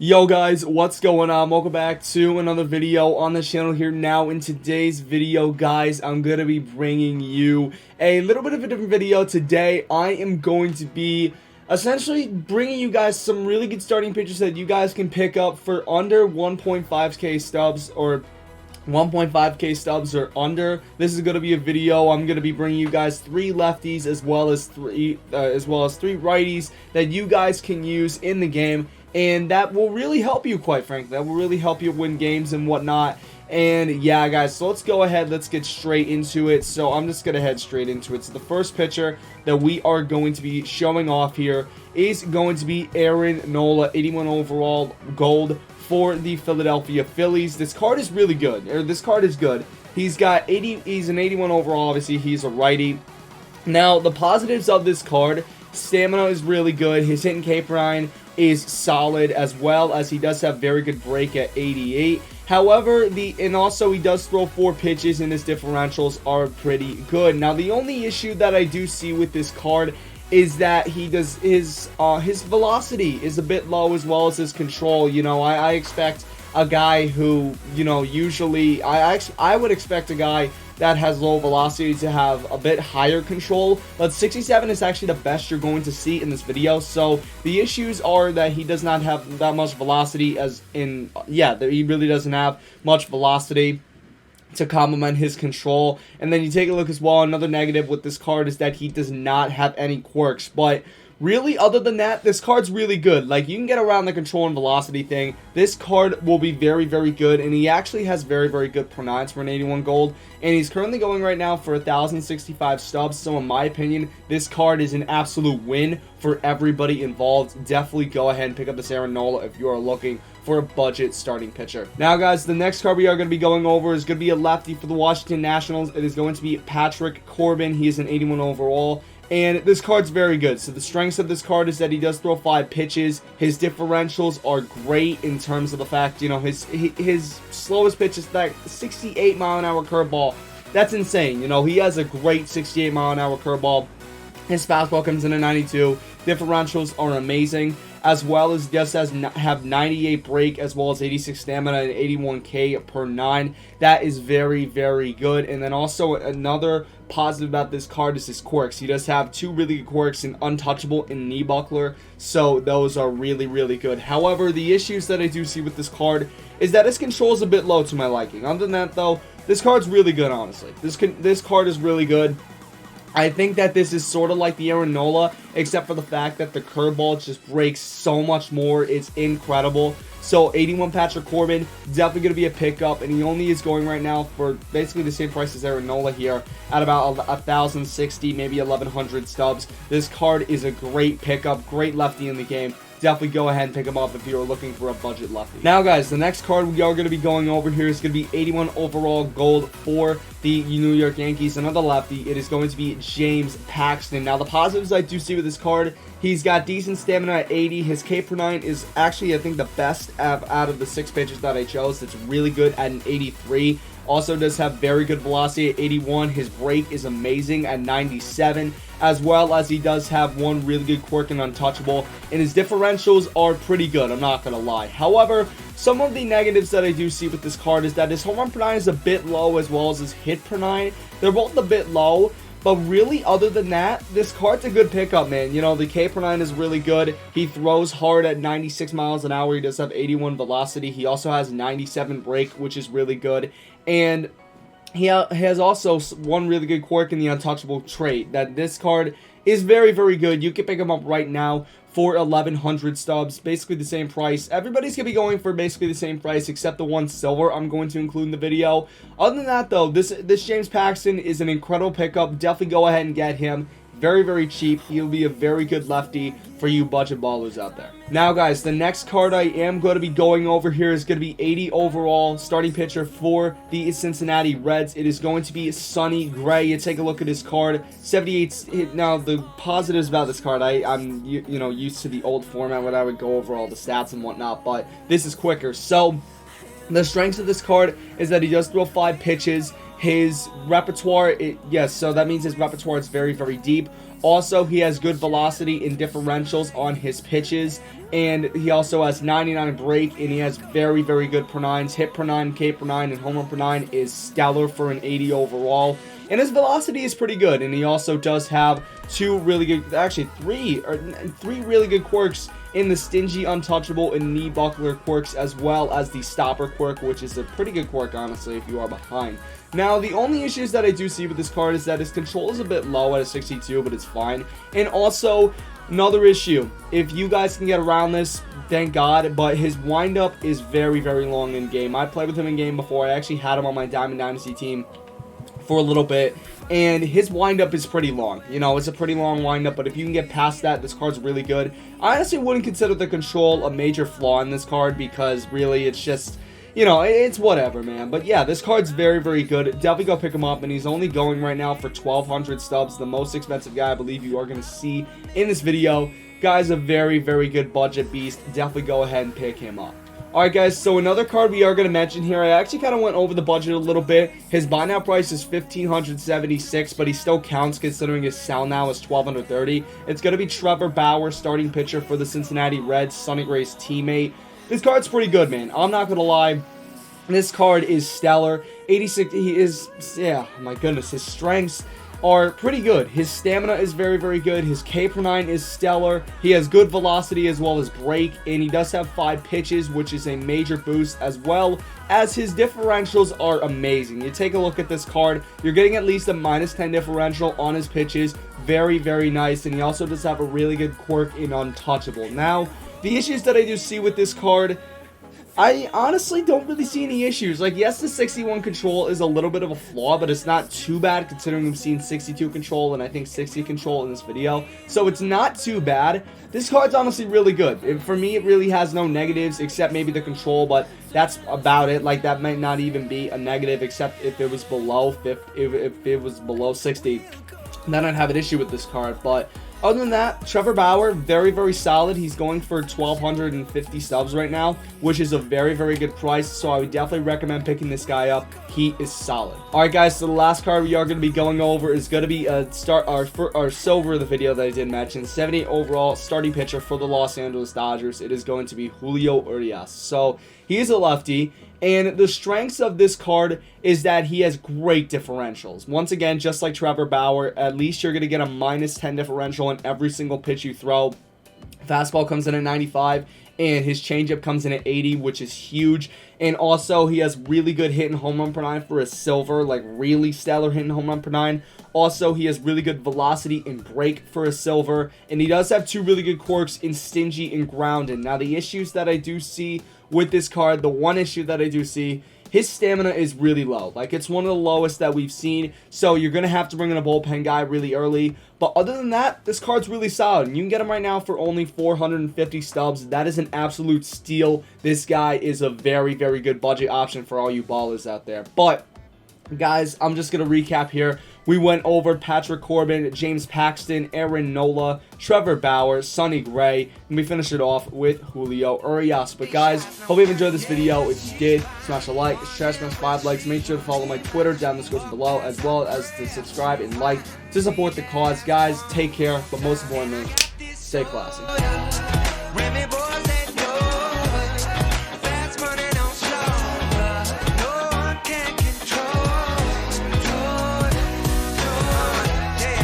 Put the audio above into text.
Yo guys, what's going on? Welcome back to another video on the channel here. Now in today's video, guys, I'm going to be bringing you a little bit of a different video. Today I am going to be essentially bringing you guys some really good starting pitchers that you guys can pick up for under 1.5k stubs or 1.5k stubs or under. This is going to be a video. I'm going to be bringing you guys three lefties as well as three righties that you guys can use in the game, and that will really help you, quite frankly. That will really help you win games and whatnot. And yeah, guys, so let's go ahead. Let's get straight into it. So I'm just going to head straight into it. So the first pitcher that we are going to be showing off here is going to be NOLA, 81 overall gold for the Philadelphia Phillies. This card is really good. This card is good. He's got 80. He's an 81 overall. Obviously, he's a righty. Now, the positives of this card: stamina is really good. His hitting K-Prime is solid, as well as he does have very good break at 88. However, and also he does throw 4 pitches, and his differentials are pretty good. Now, the only issue that I do see with this card is that his velocity is a bit low, as well as his control. You know, I expect a guy who, you know, usually I would expect a guy that has low velocity to have a bit higher control, but 67 is actually the best you're going to see in this video. So the issues are that he does not have that much velocity, as in, yeah, he really doesn't have much velocity to complement his control. And then you take a look as well, another negative with this card is that he does not have any quirks. But really, other than that, this card's really good. Like, you can get around the control and velocity thing. This card will be very, very good, and he actually has very, very good pronouns for an 81 gold, and he's currently going right now for 1,065 stubs. So in my opinion, this card is an absolute win for everybody involved. Definitely go ahead and pick up this NOLA if you are looking for a budget starting pitcher. Now, guys, the next card we are going to be going over is going to be a lefty for the Washington Nationals. It is going to be Patrick Corbin. He is an 81 overall, and this card's very good. So the strengths of this card is that he does throw 5 pitches. His differentials are great in terms of the fact, you know, his slowest pitch is that 68-mile-an-hour curveball. That's insane. You know, he has a great 68-mile-an-hour curveball. His fastball comes in at 92. Differentials are amazing, as well as just have 98 break, as well as 86 stamina and 81k per 9. That is very, very good. And then also another positive about this card is his quirks. He does have 2 really good quirks in Untouchable and Knee Buckler, so those are really, really good. However, the issues that I do see with this card is that his control is a bit low to my liking. Other than that, though, this card's really good, honestly. This card is really good. I think that this is sort of like the NOLA, except for the fact that the curveball just breaks so much more. It's incredible. So 81 Patrick Corbin, definitely going to be a pickup, and he only is going right now for basically the same price as NOLA here at about 1,060, maybe 1,100 stubs. This card is a great pickup, great lefty in the game. Definitely go ahead and pick him up if you're looking for a budget lefty. Now, guys, the next card we are going to be going over here is going to be 81 overall gold for the New York Yankees. Another lefty. It is going to be James Paxton. Now, the positives I do see with this card: he's got decent stamina at 80. His K/9 is actually, I think, the best out of the 6 pitches that I chose. It's really good at an 83. Also does have very good velocity at 81. His break is amazing at 97, as well as he does have 1 really good quirk and Untouchable, and his differentials are pretty good, I'm not going to lie. However, some of the negatives that I do see with this card is that his home run per 9 is a bit low, as well as his hit per 9. They're both a bit low, but really, other than that, this card's a good pickup, man. You know, the K/9 is really good. He throws hard at 96 miles an hour. He does have 81 velocity. He also has 97 break, which is really good. And he has also 1 really good quirk in the Untouchable trait. That this card is very, very good. You can pick him up right now for 1,100 stubs, basically the same price. Everybody's going to be going for basically the same price, except the 1 silver I'm going to include in the video. Other than that, though, this James Paxton is an incredible pickup. Definitely go ahead and get him. Very, very cheap. He'll be a very good lefty for you budget ballers out there. Now, guys, the next card I am going to be going over here is going to be 80 overall starting pitcher for the Cincinnati Reds. It is going to be Sonny Gray. You take a look at his card. 78. Now, the positives about this card, I'm you know, used to the old format where I would go over all the stats and whatnot, but this is quicker. So the strengths of this card is that he does throw 5 pitches. His repertoire, yes, so that means his repertoire is very, very deep. Also, he has good velocity and differentials on his pitches, and he also has 99 break, and he has very, very good per nines. Hit per nine, K per nine, and home run per nine is stellar for an 80 overall. And his velocity is pretty good, and he also does have three really good quirks in the Stingy, Untouchable, and Knee Buckler quirks, as well as the Stopper quirk, which is a pretty good quirk, honestly, if you are behind. Now, the only issues that I do see with this card is that his control is a bit low at a 62, but it's fine. And also, another issue, if you guys can get around this, thank God, but his windup is very, very long in game. I played with him in game before. I actually had him on my Diamond Dynasty team for a little bit, and his windup is pretty long. You know, it's a pretty long windup, but if you can get past that, this card's really good. I honestly wouldn't consider the control a major flaw in this card, because really it's just, you know, it's whatever, man. But yeah, this card's very, very good. Definitely go pick him up, and he's only going right now for 1,200 stubs, the most expensive guy I believe you are going to see in this video. Guy's a very, very good budget beast. Definitely go ahead and pick him up. Alright guys, so another card we are going to mention here, I actually kind of went over the budget a little bit. His buy now price is $1,576, but he still counts considering his sell now is $1,230. It's going to be Trevor Bauer, starting pitcher for the Cincinnati Reds, Sonny Gray's teammate. This card's pretty good, man. I'm not going to lie. This card is stellar. 86, he is, yeah, my goodness, his strengths are pretty good. His stamina is very, very good. His K per 9 is stellar. He has good velocity as well as break, and he does have 5 pitches, which is a major boost, as well as his differentials are amazing. You take a look at this card, you're getting at least a -10 differential on his pitches. Very, very nice, and he also does have a really good quirk in Untouchable. Now, the issues that I do see with this card, I honestly don't really see any issues. Like, yes, the 61 control is a little bit of a flaw, but it's not too bad considering we've seen 62 control and I think 60 control in this video. So it's not too bad. This card's honestly really good. For me, it really has no negatives except maybe the control, but that's about it. Like, that might not even be a negative except if it was below 50, if it was below 60. Then I'd have an issue with this card, but other than that, Trevor Bauer, very, very solid. He's going for 1,250 stubs right now, which is a very, very good price. So I would definitely recommend picking this guy up. He is solid. All right, guys. So the last card we are going to be going over is going to be our silver of the video that I did mention. 78 overall starting pitcher for the Los Angeles Dodgers. It is going to be Julio Urias. So he is a lefty. And the strengths of this card is that he has great differentials. Once again, just like Trevor Bauer, at least you're going to get a -10 differential on every single pitch you throw. Fastball comes in at 95, and his changeup comes in at 80, which is huge. And also, he has really good hit and home run per 9 for a silver, like really stellar hit and home run per 9. Also, he has really good velocity and break for a silver. And he does have 2 really good quirks in Stingy and Grounded. Now, the issues that I do see with this card, the one issue that I do see, his stamina is really low. Like, it's one of the lowest that we've seen. So you're going to have to bring in a bullpen guy really early. But other than that, this card's really solid. And you can get him right now for only 450 stubs. That is an absolute steal. This guy is a very, very good budget option for all you ballers out there. But guys, I'm just going to recap here. We went over Patrick Corbin, James Paxton, Aaron Nola, Trevor Bauer, Sonny Gray, and we finished it off with Julio Urias. But guys, hope you've enjoyed this video. If you did, smash a like, share, smash 5 likes. Make sure to follow my Twitter down in the description below, as well as to subscribe and like to support the cause. Guys, take care, but most importantly, stay classy.